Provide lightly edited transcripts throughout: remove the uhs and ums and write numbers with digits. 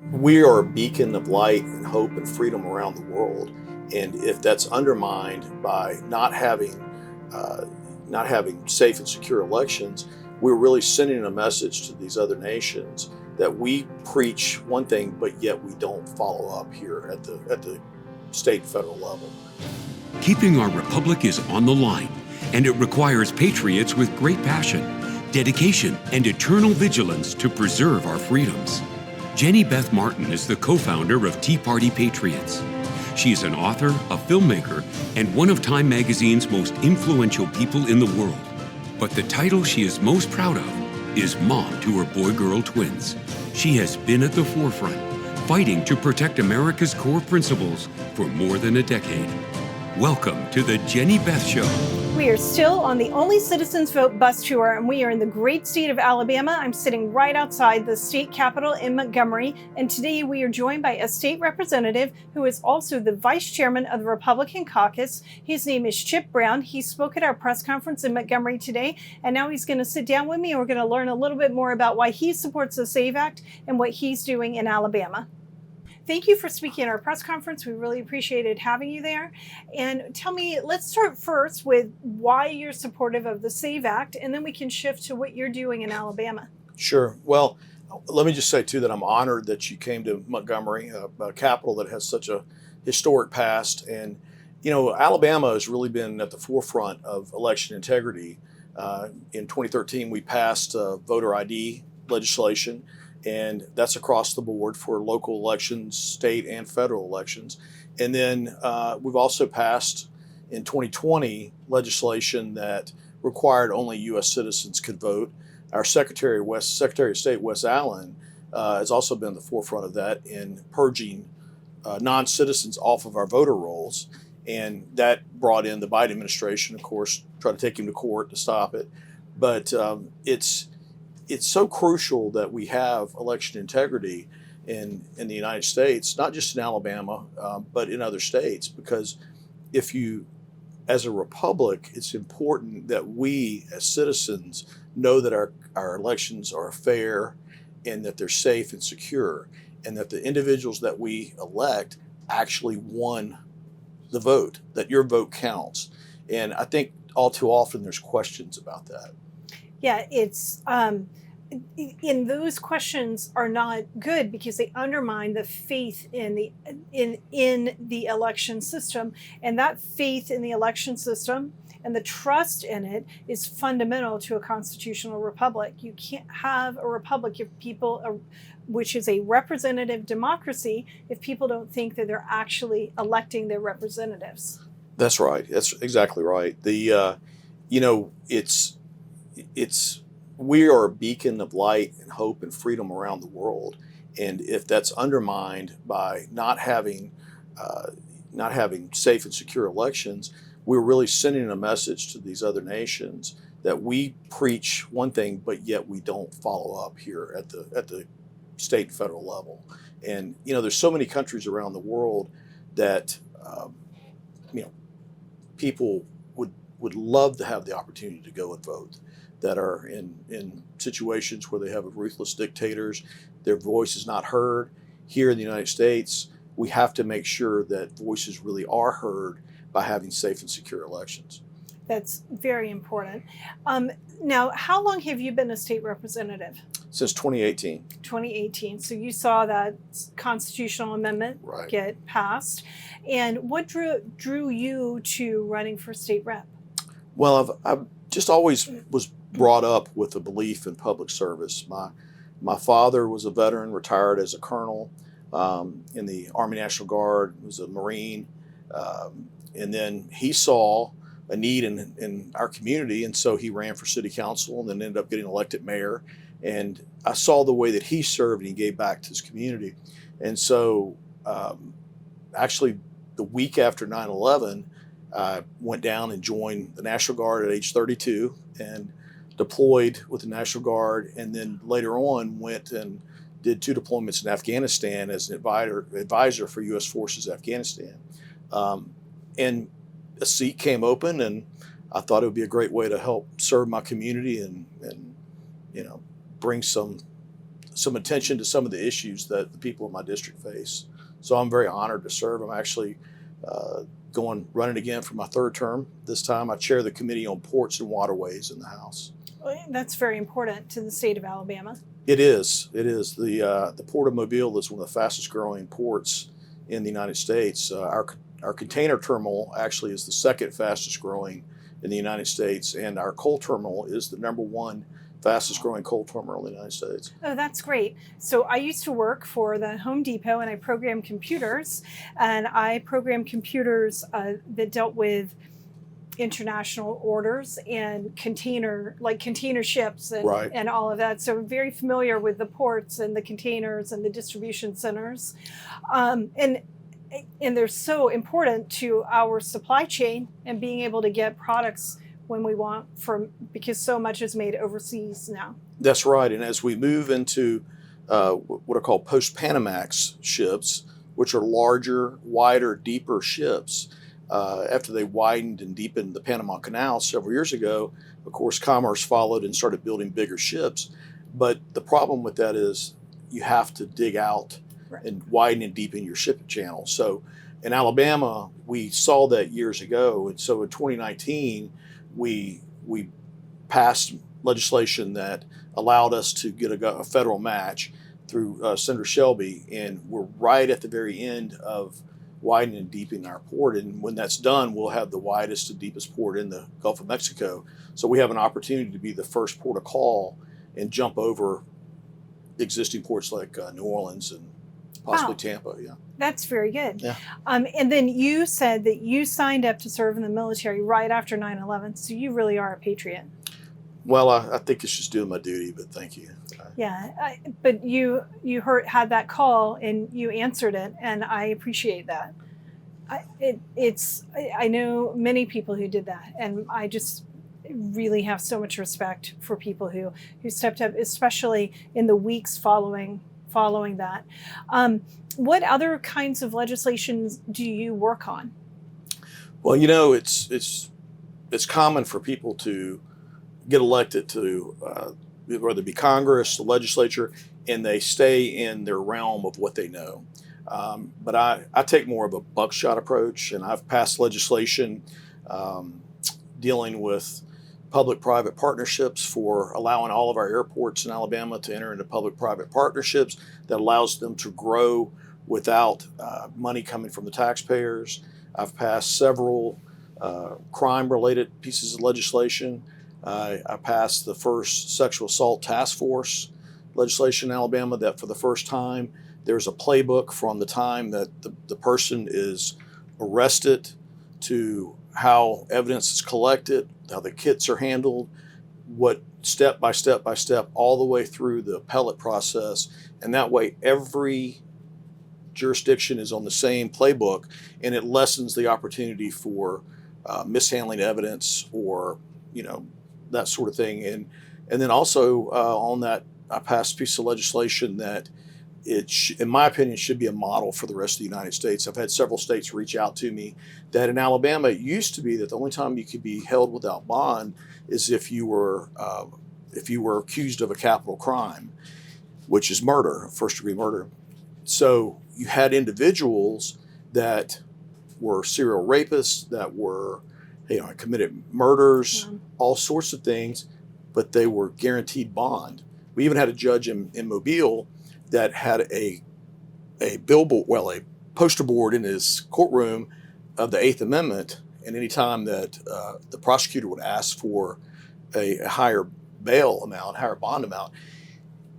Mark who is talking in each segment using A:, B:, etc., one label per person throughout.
A: We are a beacon of light and hope and freedom around the world. And if that's undermined by not having safe and secure elections, we're really sending a message to these other nations that we preach one thing, but yet we don't follow up here at the state and federal level.
B: Keeping our republic is on the line, and it requires patriots with great passion, dedication, and eternal vigilance to preserve our freedoms. Jenny Beth Martin is the co-founder of Tea Party Patriots. She is an author, a filmmaker, and one of Time Magazine's most influential people in the world. But the title she is most proud of is mom to her boy-girl twins. She has been at the forefront, fighting to protect America's core principles for more than a decade. Welcome to the Jenny Beth Show.
C: We are still on the Only Citizens Vote bus tour, and we are in the great state of Alabama. I'm sitting right outside the state capitol in Montgomery, and today we are joined by a state representative who is also the vice chairman of the Republican caucus. His name is Chip Brown. He spoke at our press conference in Montgomery today, and now he's going to sit down with me, and we're going to learn a little bit more about why he supports the SAVE Act and what he's doing in Alabama. Thank you for speaking at our press conference. We really appreciated having you there. And tell me, let's start first with why you're supportive of the SAVE Act, and then we can shift to what you're doing in Alabama.
A: Sure. Well, let me just say, too, that I'm honored that you came to Montgomery, a capital that has such a historic past. And, you know, Alabama has really been at the forefront of election integrity. In 2013, we passed voter ID legislation, and that's across the board for local elections, state and federal elections. And then we've also passed in 2020 legislation that required only U.S. citizens could vote. Our Secretary of State, Wes Allen, has also been at the forefront of that in purging non-citizens off of our voter rolls. And that brought in the Biden administration, of course, tried to take him to court to stop it. But it's so crucial that we have election integrity in the United States, not just in Alabama, but in other states, because if you, as a republic, it's important that we as citizens know that our elections are fair and that they're safe and secure, and that the individuals that we elect actually won the vote, that your vote counts. And I think all too often there's questions about that.
C: Yeah, it's and those questions are not good because they undermine the faith in the election system, and that faith in the election system and the trust in it is fundamental to a constitutional republic. You can't have a republic if people, which is a representative democracy, if people don't think that they're actually electing their representatives.
A: That's right. That's exactly right. We are a beacon of light and hope and freedom around the world. And if that's undermined by not having safe and secure elections, we're really sending a message to these other nations that we preach one thing, but yet we don't follow up here at the state and federal level. And, you know, there's so many countries around the world that, people would love to have the opportunity to go and vote, that are in situations where they have ruthless dictators, their voice is not heard. Here in the United States, we have to make sure that voices really are heard by having safe and secure elections.
C: That's very important. Now, how long have you been a state representative?
A: Since 2018.
C: 2018. So you saw that constitutional amendment get passed. And what drew you to running for state rep?
A: Well, I've just always was brought up with a belief in public service. My father was a veteran, retired as a colonel in the Army National Guard, was a Marine, and then he saw a need in our community, and so he ran for city council and then ended up getting elected mayor. And I saw the way that he served and he gave back to his community. And so actually the week after 9/11, I went down and joined the National Guard at age 32 and deployed with the National Guard, and then later on went and did 2 deployments in Afghanistan as an advisor for U.S. Forces Afghanistan. And a seat came open, and I thought it would be a great way to help serve my community and bring some some attention to some of the issues that the people in my district face. So I'm very honored to serve. I'm actually running again for my third term. This time I chair the Committee on Ports and Waterways in the House.
C: That's very important to the state of Alabama.
A: It is. It is. The Port of Mobile is one of the fastest growing ports in the United States. Our container terminal actually is the second fastest growing in the United States, and our coal terminal is the number one fastest growing coal terminal in the United States.
C: Oh, that's great. So I used to work for the Home Depot, and I programmed computers, that dealt with international orders and container ships and,
A: Right.
C: and all of that. So I'm very familiar with the ports and the containers and the distribution centers. And they're so important to our supply chain and being able to get products when we want because so much is made overseas now.
A: That's right. And as we move into what are called Post-Panamax ships, which are larger, wider, deeper ships, after they widened and deepened the Panama Canal several years ago, of course, commerce followed and started building bigger ships. But the problem with that is you have to dig out and widen and deepen your shipping channel. So in Alabama, we saw that years ago. And so in 2019, we passed legislation that allowed us to get a federal match through Senator Shelby. And we're right at the very end of widening and deepening our port. And when that's done, we'll have the widest and deepest port in the Gulf of Mexico. So we have an opportunity to be the first port of call and jump over existing ports like New Orleans and possibly Tampa. Yeah,
C: that's very good.
A: Yeah.
C: And then you said that you signed up to serve in the military right after 9/11. So you really are a patriot.
A: Well, I think it's just doing my duty, but thank you.
C: Yeah, but you had that call and you answered it, and I appreciate that. I know many people who did that, and I just really have so much respect for people who stepped up, especially in the weeks following that. What other kinds of legislations do you work on?
A: Well, it's common for people to get elected to whether it be Congress, the legislature, and they stay in their realm of what they know. But I take more of a buckshot approach, and I've passed legislation dealing with public-private partnerships for allowing all of our airports in Alabama to enter into public-private partnerships that allows them to grow without money coming from the taxpayers. I've passed several crime-related pieces of legislation. I passed the first sexual assault task force legislation in Alabama that for the first time there's a playbook from the time that the person is arrested to how evidence is collected, how the kits are handled, what step by step all the way through the appellate process. And that way every jurisdiction is on the same playbook, and it lessens the opportunity for mishandling evidence or that sort of thing. And then also on that, I passed a piece of legislation that in my opinion, should be a model for the rest of the United States. I've had several states reach out to me that in Alabama, it used to be that the only time you could be held without bond is if you were accused of a capital crime, which is murder, first-degree murder. So you had individuals that were serial rapists, that were committed murders, all sorts of things, but they were guaranteed bond. We even had a judge in Mobile that had a poster board in his courtroom of the Eighth Amendment, and any time that the prosecutor would ask for a higher bail amount, higher bond amount,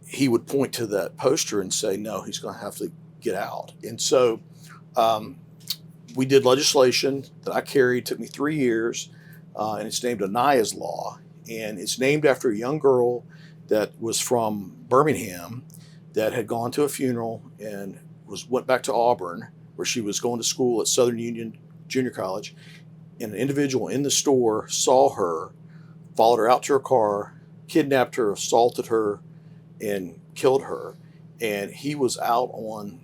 A: he would point to that poster and say, no, he's going to have to get out. And so we did legislation that I carried, took me 3 years, and it's named Anaya's Law, and it's named after a young girl that was from Birmingham that had gone to a funeral and went back to Auburn, where she was going to school at Southern Union Junior College, and an individual in the store saw her, followed her out to her car, kidnapped her, assaulted her, and killed her. And he was out on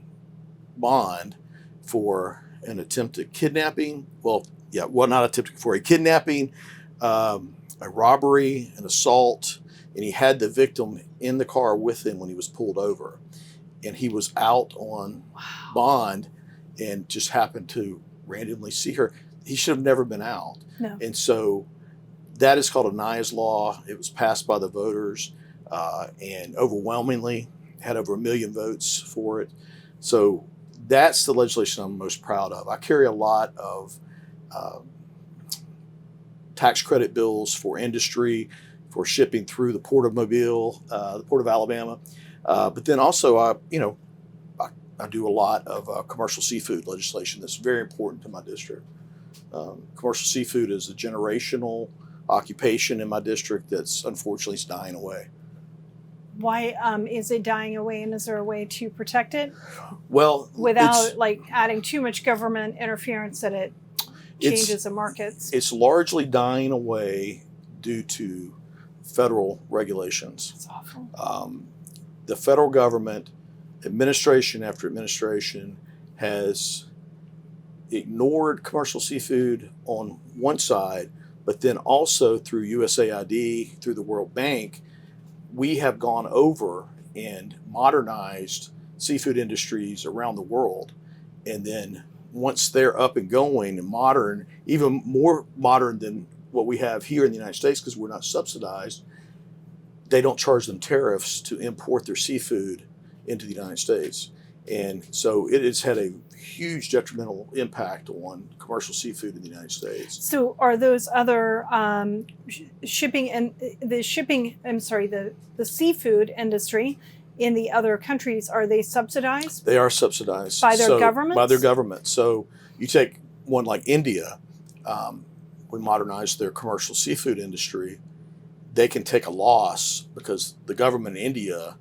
A: bond for an attempted kidnapping. Not attempted, for a kidnapping, a robbery, an assault, and he had the victim in the car with him when he was pulled over, and he was out on bond and just happened to randomly see her. He should have never been out.
C: No.
A: And so that is called a NIAS law. It was passed by the voters and overwhelmingly had over 1 million votes for it. So that's the legislation I'm most proud of. I carry a lot of tax credit bills for industry, for shipping through the Port of Mobile, the Port of Alabama. But then also, I do a lot of commercial seafood legislation that's very important to my district. Commercial seafood is a generational occupation in my district that's unfortunately is dying away.
C: Why is it dying away, and is there a way to protect it?
A: Well,
C: without like adding too much government interference that it changes the markets?
A: It's largely dying away due to federal regulations.
C: That's awful.
A: The federal government, administration after administration, has ignored commercial seafood on one side, but then also through USAID, through the World Bank, we have gone over and modernized seafood industries around the world. And then once they're up and going and modern, even more modern than what we have here in the United States, because we're not subsidized, they don't charge them tariffs to import their seafood into the United States. And so it has had a huge detrimental impact on commercial seafood in the United States.
C: So are those other shipping and the seafood industry in the other countries, are they subsidized?
A: They are subsidized.
C: By their governments?
A: By their government. So you take one like India, we modernized their commercial seafood industry. They can take a loss because the government in India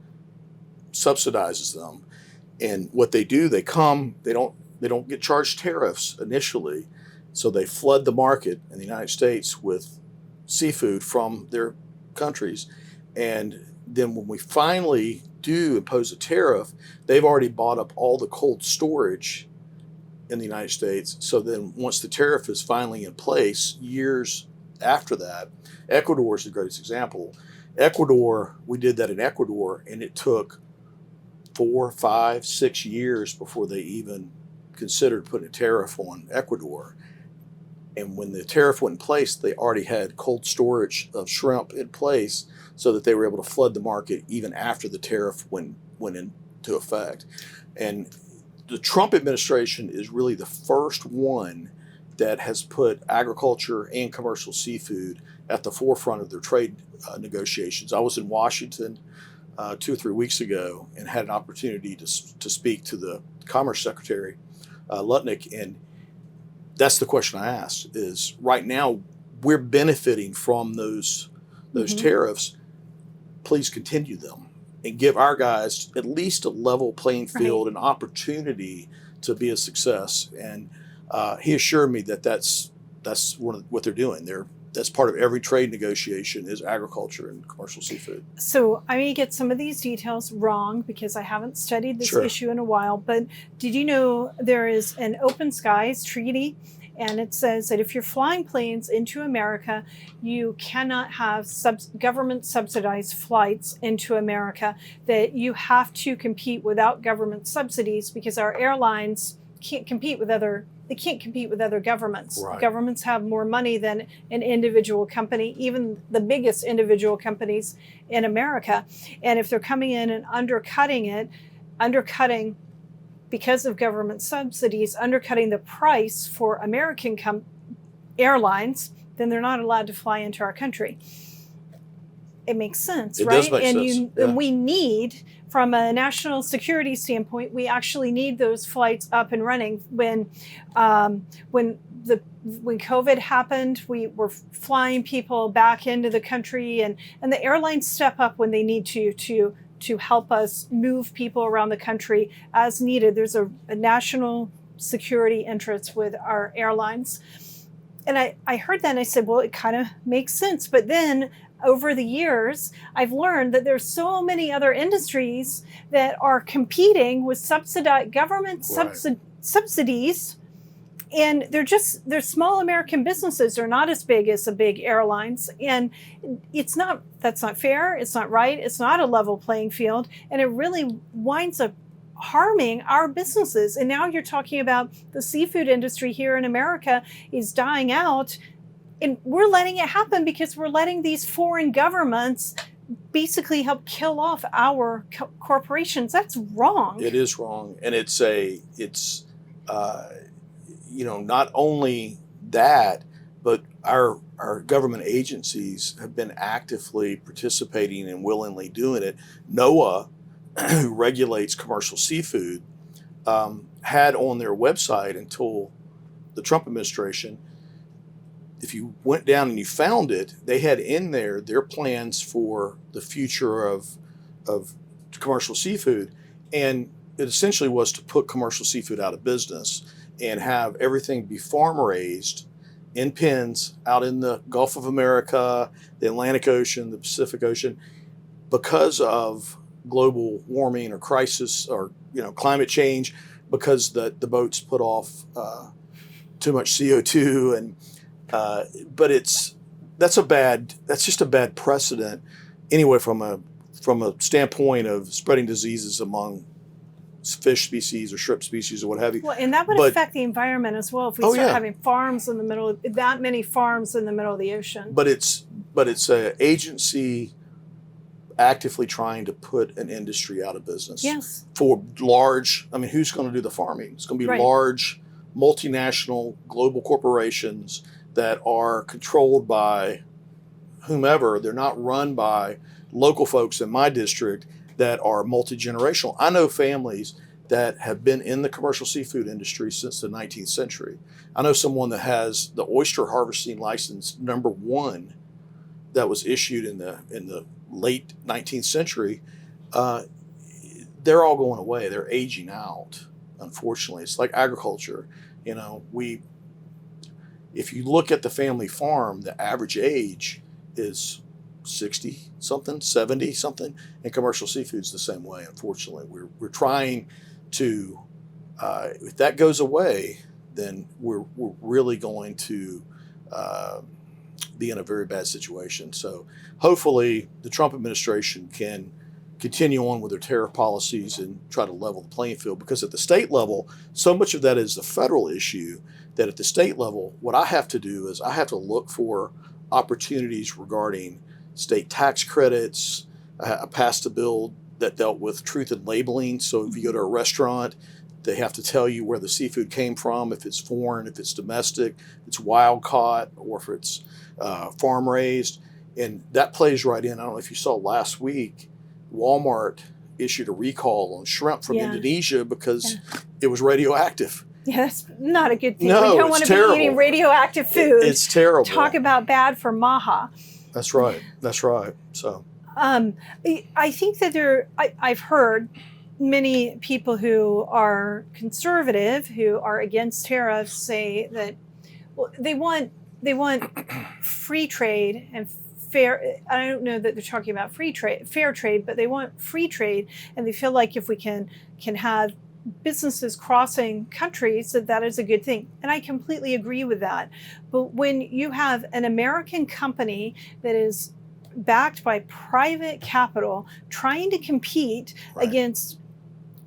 A: subsidizes them. And what they do, they don't get charged tariffs initially, so they flood the market in the United States with seafood from their countries. And then when we finally do impose a tariff, they've already bought up all the cold storage in the United States. So then once the tariff is finally in place, years after that, Ecuador is the greatest example. Ecuador, we did that in Ecuador, and it took 4, 5, 6 years before they even considered putting a tariff on Ecuador. And when the tariff went in place, they already had cold storage of shrimp in place so that they were able to flood the market even after the tariff went into effect. And the Trump administration is really the first one that has put agriculture and commercial seafood at the forefront of their trade negotiations. I was in Washington 2 or 3 weeks ago and had an opportunity to speak to the Commerce Secretary, Lutnick, and that's the question I asked, is right now we're benefiting from those tariffs. Please continue them and give our guys at least a level playing field and opportunity to be a success. And he assured me that that's what they're doing. That's part of every trade negotiation is agriculture and commercial seafood.
C: So I may get some of these details wrong because I haven't studied this issue in a while, but did you know there is an open skies treaty, and it says that if you're flying planes into America, you cannot have government subsidized flights into America, that you have to compete without government subsidies because our airlines can't compete with other governments.
A: Right.
C: Governments have more money than an individual company, even the biggest individual companies in America. And if they're coming in and undercutting because of government subsidies, undercutting the price for American airlines, then they're not allowed to fly into our country. It makes sense,
A: it
C: right?
A: Does make sense.
C: And we need, from a national security standpoint, we actually need those flights up and running. When COVID happened, we were flying people back into the country, and the airlines step up when they need to help us move people around the country as needed. There's a national security interest with our airlines. And I heard that and I said, well, it kind of makes sense. But then over the years, I've learned that there's so many other industries that are competing with government subsidies, and they're small American businesses. They're not as big as the big airlines, and that's not fair. It's not right. It's not a level playing field, and it really winds up harming our businesses. And now you're talking about the seafood industry here in America is dying out, and we're letting it happen because we're letting these foreign governments basically help kill off our corporations. That's wrong.
A: It is wrong, and it's not only that, but our government agencies have been actively participating and willingly doing it. NOAA, who regulates commercial seafood, had on their website until the Trump administration, if you went down and you found it, they had in there their plans for the future of commercial seafood. And it essentially was to put commercial seafood out of business and have everything be farm raised in pens out in the Gulf of America, the Atlantic Ocean, the Pacific Ocean, because of global warming or crisis or climate change, because the boats put off too much CO2 and but that's just a bad precedent anyway from a standpoint of spreading diseases among fish species or shrimp species or what have you.
C: Well, and that would affect the environment as well if we start having farms in the middle, that many farms in the middle of the ocean.
A: But it's an agency actively trying to put an industry out of business.
C: Yes.
A: For large, who's going to do the farming? It's going to be large, multinational, global corporations that are controlled by whomever. They're not run by local folks in my district that are multi-generational. I know families that have been in the commercial seafood industry since the 19th century. I know someone that has the oyster harvesting license #1 that was issued in the late 19th century. They're all going away. They're aging out, unfortunately. It's like agriculture. If you look at the family farm, the average age is 60 something, 70 something, and commercial seafood's the same way. Unfortunately, we're trying to. If that goes away, then we're really going to be in a very bad situation. So hopefully, the Trump administration can continue on with their tariff policies and try to level the playing field. Because at the state level, so much of that is a federal issue. That at the state level, what I have to do is I have to look for opportunities regarding state tax credits. I passed a bill that dealt with truth in labeling. So if you go to a restaurant, they have to tell you where the seafood came from, if it's foreign, if it's domestic, if it's wild caught, or if it's farm raised. And that plays right in. I don't know if you saw last week, Walmart issued a recall on shrimp from Indonesia because it was radioactive.
C: Yeah, that's not a good thing.
A: No,
C: we don't want to be eating radioactive food.
A: It's terrible.
C: Talk about bad for Maha.
A: That's right. That's right. So,
C: I think that I've heard many people who are conservative, who are against tariffs, say that they want free trade and fair. I don't know that they're talking about fair trade, but they want free trade, and they feel like if we can have businesses crossing countries, that is a good thing. And I completely agree with that. But when you have an American company that is backed by private capital trying to compete against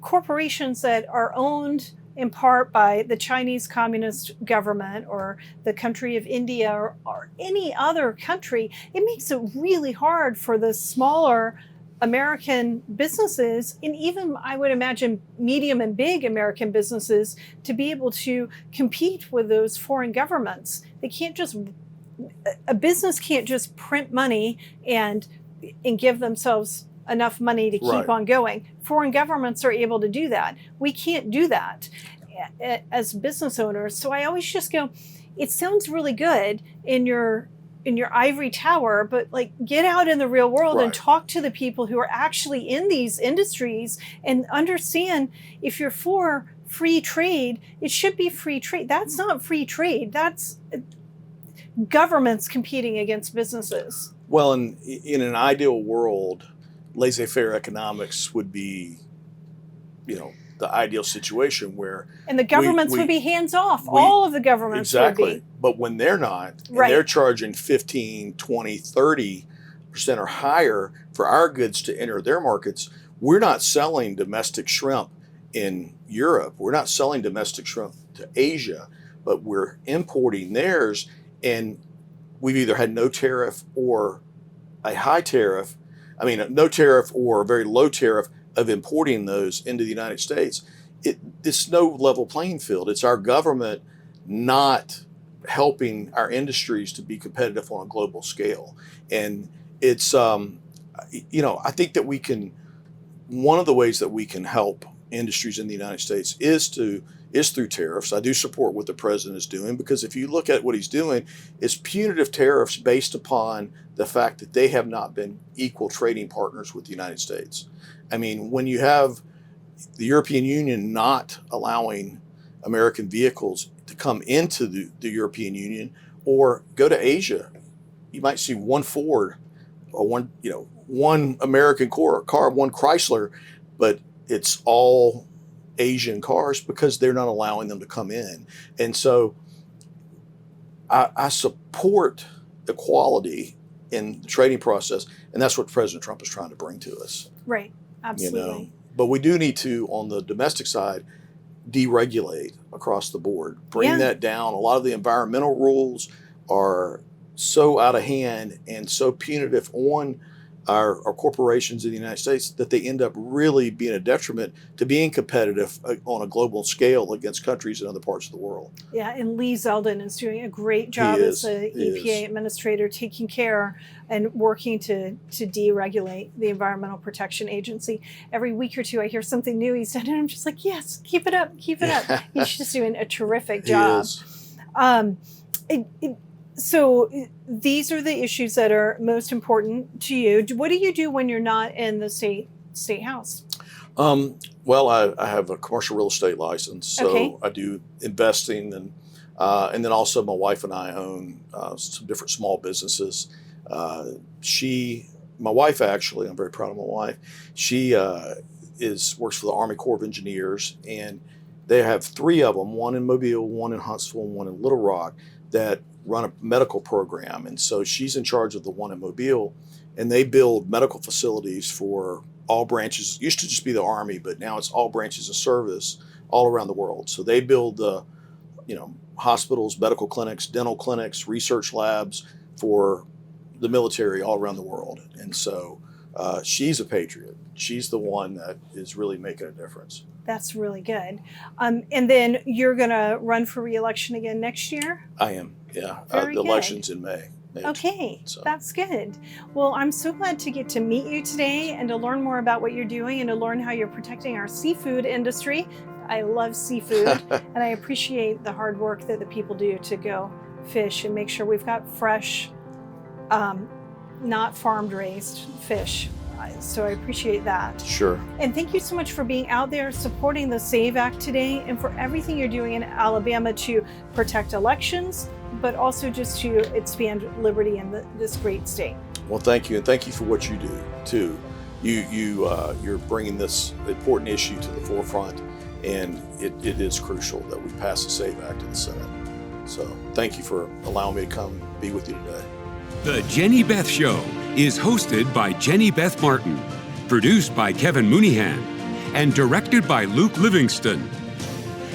C: corporations that are owned in part by the Chinese Communist government or the country of India or any other country, it makes it really hard for the smaller American businesses, and even I would imagine medium and big American businesses, to be able to compete with those foreign governments. A business can't just print money and give themselves enough money to keep on going. Foreign governments are able to do that. We can't do that as business owners. So I always just go, it sounds really good in your ivory tower, but get out in the real world and talk to the people who are actually in these industries and understand, if you're for free trade, it should be free trade. That's not free trade. That's governments competing against businesses.
A: Well, in an ideal world, laissez-faire economics would be, the ideal situation where
C: and the governments would be hands off. All of the governments would be.
A: But when they're not, and
C: Right.
A: they're charging 15, 20, 30% or higher for our goods to enter their markets, we're not selling domestic shrimp in Europe. We're not selling domestic shrimp to Asia, but we're importing theirs. And we've either had no tariff or a high tariff. I mean, no tariff or a very low tariff of importing those into the United States. It's no level playing field. It's our government not helping our industries to be competitive on a global scale. And it's, I think that one of the ways that we can help industries in the United States is through tariffs. I do support what the president is doing, because if you look at what he's doing, it's punitive tariffs based upon the fact that they have not been equal trading partners with the United States. I mean, when you have the European Union not allowing American vehicles to come into the European Union or go to Asia, you might see one Ford or one American car, one Chrysler, but it's all Asian cars because they're not allowing them to come in. And so I support equality in the trading process, and that's what President Trump is trying to bring to us.
C: Right, absolutely.
A: But we do need to, on the domestic side, deregulate across the board, bring that down. A lot of the environmental rules are so out of hand and so punitive on our corporations in the United States that they end up really being a detriment to being competitive on a global scale against countries in other parts of the world.
C: Yeah, and Lee Zeldin is doing a great job as the EPA administrator, taking care and working to deregulate the Environmental Protection Agency. Every week or two, I hear something new he's done, and I'm just like, yes, keep it up, keep it up. He's just doing a terrific job. So these are the issues that are most important to you. What do you do when you're not in the state house?
A: Well, I have a commercial real estate license, so I do investing, and then also my wife and I own some different small businesses. My wife, actually, I'm very proud of my wife. She works for the Army Corps of Engineers, and they have 3 of them, one in Mobile, one in Huntsville, and one in Little Rock, that run a medical program. And so she's in charge of the one in Mobile, and they build medical facilities for all branches. It used to just be the Army, but now it's all branches of service all around the world. So they build hospitals, medical clinics, dental clinics, research labs for the military all around the world. And so she's a patriot. She's the one that is really making a difference.
C: That's really good. And then you're going to run for re-election again next year?
A: I am, yeah.
C: Very
A: the
C: good.
A: election's in May.
C: Okay,
A: so.
C: That's good. Well, I'm so glad to get to meet you today and to learn more about what you're doing and to learn how you're protecting our seafood industry. I love seafood, and I appreciate the hard work that the people do to go fish and make sure we've got fresh, not farmed raised fish. So I appreciate that.
A: Sure.
C: And thank you so much for being out there supporting the SAVE Act today, and for everything you're doing in Alabama to protect elections, but also just to expand liberty in this great state.
A: Well, thank you, and thank you for what you do too. You're bringing this important issue to the forefront, and it is crucial that we pass the SAVE Act in the Senate. So thank you for allowing me to come be with you today.
B: The Jenny Beth Show is hosted by Jenny Beth Martin, produced by Kevin Mooneyhan, and directed by Luke Livingston.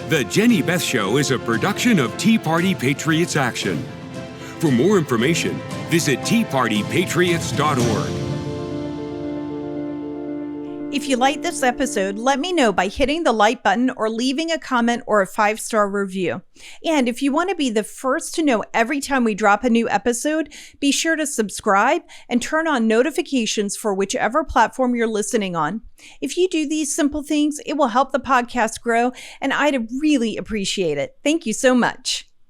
B: The Jenny Beth Show is a production of Tea Party Patriots Action. For more information, visit teapartypatriots.org.
D: If you like this episode, let me know by hitting the like button or leaving a comment or a 5-star review. And if you want to be the first to know every time we drop a new episode, be sure to subscribe and turn on notifications for whichever platform you're listening on. If you do these simple things, it will help the podcast grow, and I'd really appreciate it. Thank you so much.